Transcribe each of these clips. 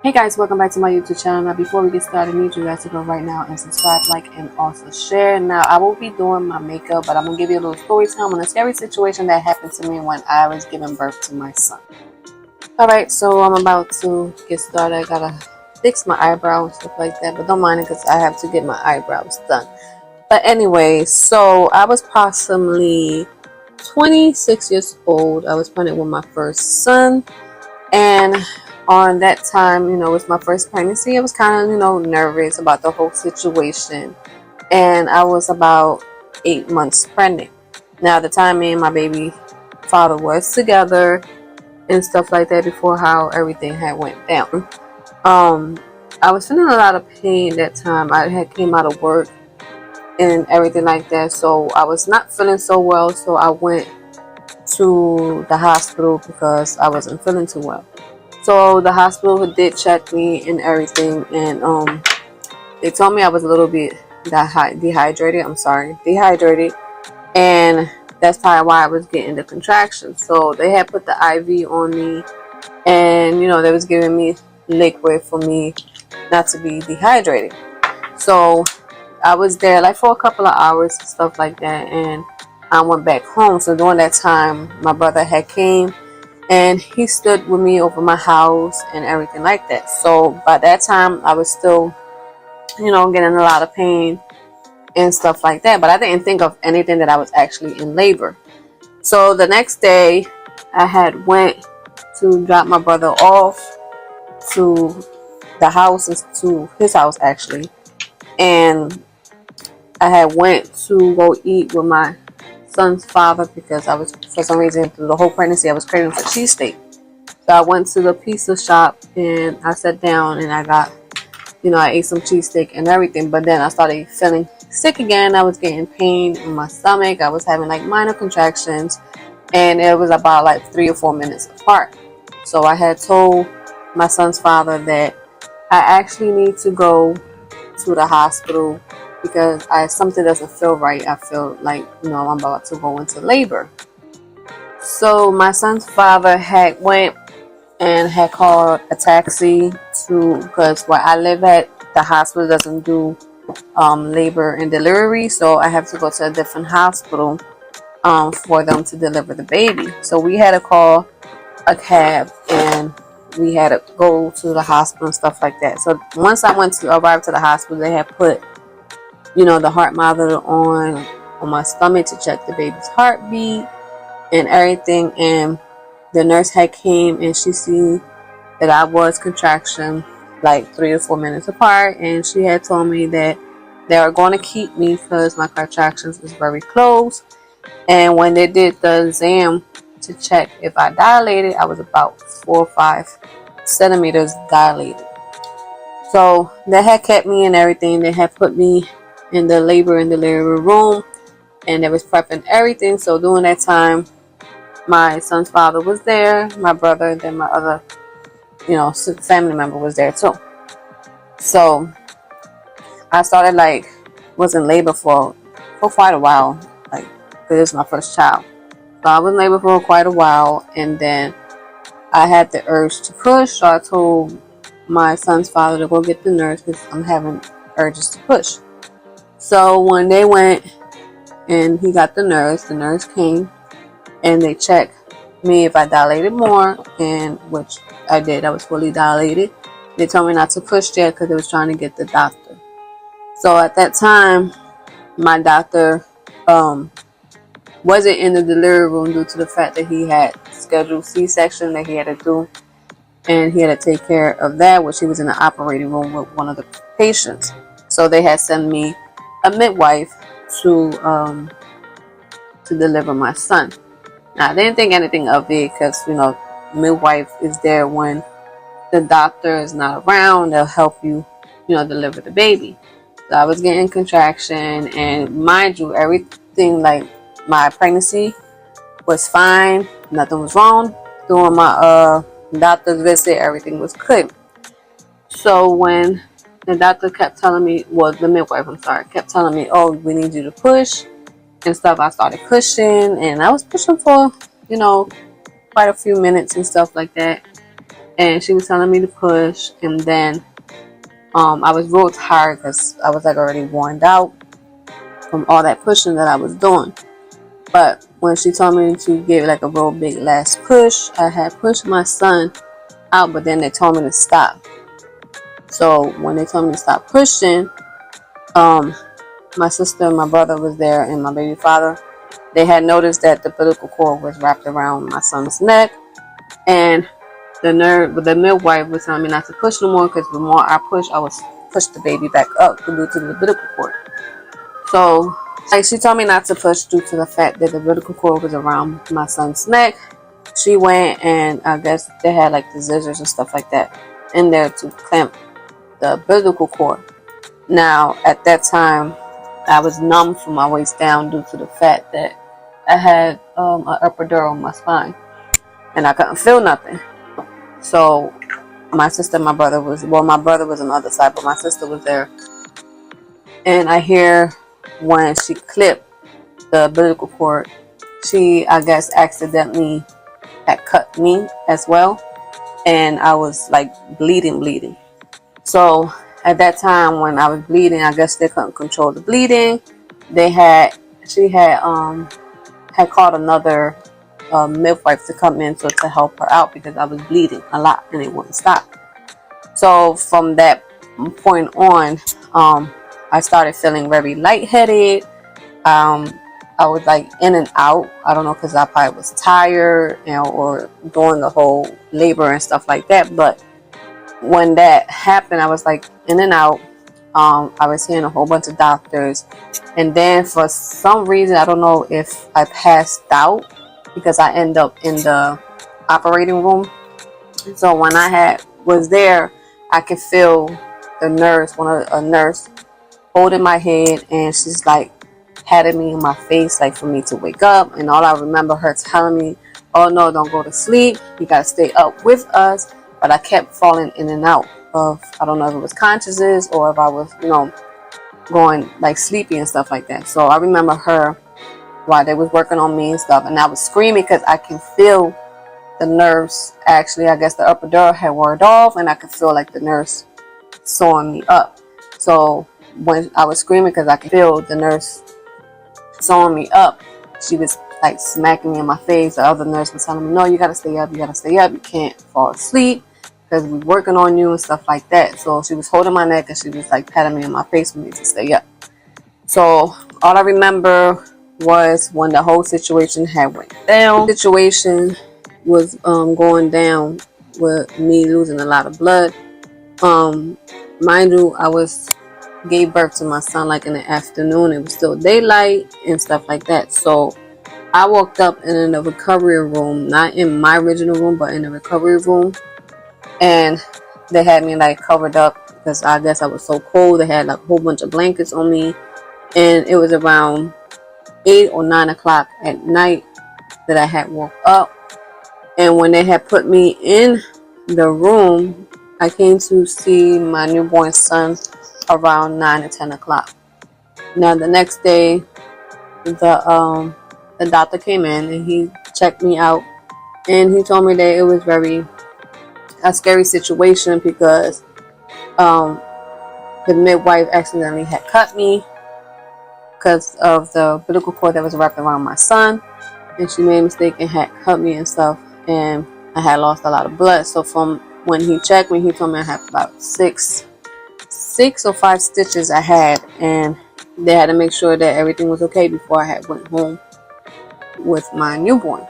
Hey guys, welcome back to my YouTube channel. Now before we get started, I need you guys to go right now and subscribe, like, and also share. Now I will be doing my makeup, but I'm going to give you a little story time on a scary situation that happened to me when I was giving birth to my son. Alright, so I'm about to get started. I got to fix my eyebrows and stuff like that, but don't mind it because I have to get my eyebrows done. But anyway, so I was approximately 26 years old. I was pregnant with my first son, and on that time, it was my first pregnancy. I was kind of, nervous about the whole situation. And I was about 8 months pregnant. Now, at the time, me and my baby father was together and stuff like that before how everything had went down. I was feeling a lot of pain that time. I had came out of work and everything like that. So I was not feeling so well. So I went to the hospital because I wasn't feeling too well. So the hospital did check me and everything, and they told me I was a little bit dehydrated. Dehydrated, and that's probably why I was getting the contractions. So they had put the IV on me, and they was giving me liquid for me not to be dehydrated. So I was there like for a couple of hours and stuff like that, and I went back home. So during that time, my brother had came. And he stood with me over my house and everything like that. So by that time, I was still, getting a lot of pain and stuff like that. But I didn't think of anything that I was actually in labor. So the next day, I had went to drop my brother off to the house, to his house actually. And I had went to go eat with my son's father because I was, for some reason, through the whole pregnancy, I was craving for cheesesteak. So I went to the pizza shop and I sat down and I got, I ate some cheesesteak and everything. But then I started feeling sick again. I was getting pain in my stomach. I was having like minor contractions, and it was about like 3 or 4 minutes apart. So I had told my son's father that I actually need to go to the hospital because something doesn't feel right. I feel like, I'm about to go into labor. So my son's father had went and had called a taxi because where I live at, the hospital doesn't do labor and delivery. So I have to go to a different hospital for them to deliver the baby. So we had to call a cab and we had to go to the hospital and stuff like that. So once I arrived to the hospital, they had put the heart monitor on my stomach to check the baby's heartbeat and everything. And the nurse had came and she seen that I was contraction like 3 or 4 minutes apart. And she had told me that they were going to keep me because my contractions was very close. And when they did the exam to check if I dilated, I was about 4 or 5 centimeters dilated. So they had kept me and everything. They had put me in the labor and delivery room, and they was prepping everything. So during that time, my son's father was there, my brother, and then my other, family member was there too. So I started was in labor for quite a while, because it was my first child. So I was in labor for quite a while, and then I had the urge to push. So I told my son's father to go get the nurse because I'm having urges to push. So when they went and he got the nurse came and they checked me if I dilated more, and which I did. I was fully dilated. They told me not to push yet because they was trying to get the doctor. So at that time, my doctor wasn't in the delivery room due to the fact that he had scheduled C-section that he had to do, and he had to take care of that, which he was in the operating room with one of the patients. So they had sent me a midwife to deliver my son. Now I didn't think anything of it because midwife is there when the doctor is not around. They'll help you deliver the baby. So I was getting contraction, and mind you, everything like my pregnancy was fine, nothing was wrong. During my doctor's visit, everything was good. So when the doctor kept telling me, the midwife, kept telling me, oh, we need you to push and stuff, I started pushing, and I was pushing for, quite a few minutes and stuff like that. and she was telling me to push, and then I was real tired because I was like already worn out from all that pushing that I was doing. But when she told me to give like a real big last push, I had pushed my son out, but then they told me to stop. So when they told me to stop pushing, my sister and my brother was there, and my baby father. They had noticed that the umbilical cord was wrapped around my son's neck, and the midwife was telling me not to push no more because the more I push, I would push the baby back up due to the umbilical cord. So, like, she told me not to push due to the fact that the umbilical cord was around my son's neck. She went, and I guess they had like the scissors and stuff like that in there to clamp the umbilical cord. Now, at that time, I was numb from my waist down due to the fact that I had an epidural on my spine, and I couldn't feel nothing. So my sister and my brother my brother was on the other side, but my sister was there. And I hear when she clipped the umbilical cord, she, I guess, accidentally had cut me as well. And I was like bleeding. So at that time when I was bleeding, I guess they couldn't control the bleeding. She had called another midwife to come in to help her out because I was bleeding a lot and it wouldn't stop. So from that point on, I started feeling very lightheaded. I was like in and out. I don't know, because I probably was tired, or doing the whole labor and stuff like that. But when that happened, I was like in and out. I was seeing a whole bunch of doctors, and then for some reason, I don't know if I passed out because I ended up in the operating room. So when I was there, I could feel the nurse, a nurse, holding my head, and she's like patting me in my face, like for me to wake up. And all I remember her telling me, "Oh no, don't go to sleep. You gotta stay up with us." But I kept falling in and out of, I don't know if it was consciousness or if I was, going like sleepy and stuff like that. So I remember her while they was working on me and stuff, and I was screaming because I can feel the nurse, actually, I guess the epidural had worn off, and I could feel like the nurse sewing me up. So when I was screaming because I could feel the nurse sewing me up, she was like smacking me in my face. The other nurse was telling me, "No, you gotta stay up, you can't fall asleep because we're working on you," and stuff like that. So she was holding my neck and she was like patting me in my face for me to stay up. So all I remember was when the whole situation had went down. The situation was going down with me losing a lot of blood. Mind you, gave birth to my son like in the afternoon. It was still daylight and stuff like that. So I woke up in the recovery room, not in my original room, but in the recovery room. And they had me like covered up because I guess I was so cold. They had like a whole bunch of blankets on me. And it was around 8 or 9 o'clock at night that I had woke up. And when they had put me in the room, I came to see my newborn son around 9 or 10 o'clock. Now the next day, the doctor came in and he checked me out, and he told me that it was a scary situation because the midwife accidentally had cut me because of the umbilical cord that was wrapped around my son, and she made a mistake and had cut me and stuff, and I had lost a lot of blood. So from when he checked me, he told me I had about six or 5 stitches I had, and they had to make sure that everything was okay before I had went home with my newborn.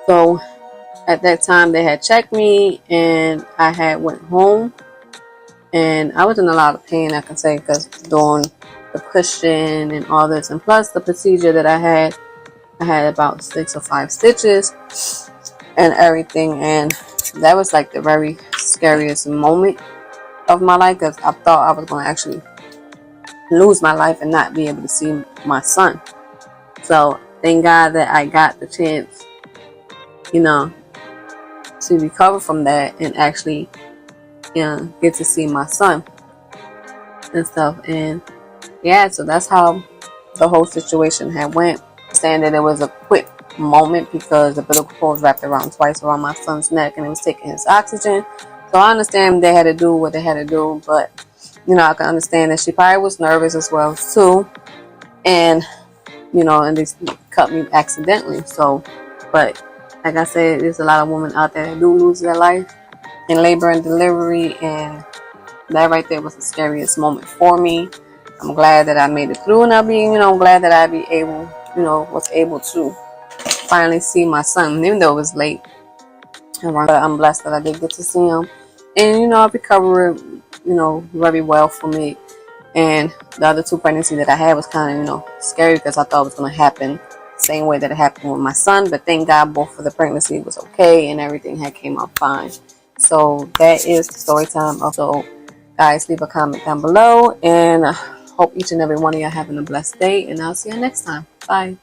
So at that time they had checked me and I had went home, and I was in a lot of pain, I can say, because doing the pushing and all this, and plus the procedure that I had about 6 or 5 stitches and everything. And that was like the very scariest moment of my life, because I thought I was going to actually lose my life and not be able to see my son. So thank God that I got the chance, to recover from that and actually, get to see my son and stuff. And yeah, so that's how the whole situation had went. Saying that it was a quick moment because the umbilical cord was wrapped around twice around my son's neck and it was taking his oxygen. So I understand they had to do what they had to do, but you know, I can understand that she probably was nervous as well too. And you know, and they cut me accidentally. So, but like I said, there's a lot of women out there that do lose their life in labor and delivery, and that right there was the scariest moment for me. I'm glad that I made it through, and I'm glad that I was able to finally see my son, even though it was late. But I'm blessed that I did get to see him, and I recovered, very well for me. And the other two pregnancies that I had was kind of, scary because I thought it was going to happen the same way that it happened with my son. But thank God both of the pregnancy was okay and everything had came out fine. So that is the story time. Also, guys, leave a comment down below. And I hope each and every one of you are having a blessed day. And I'll see you next time. Bye.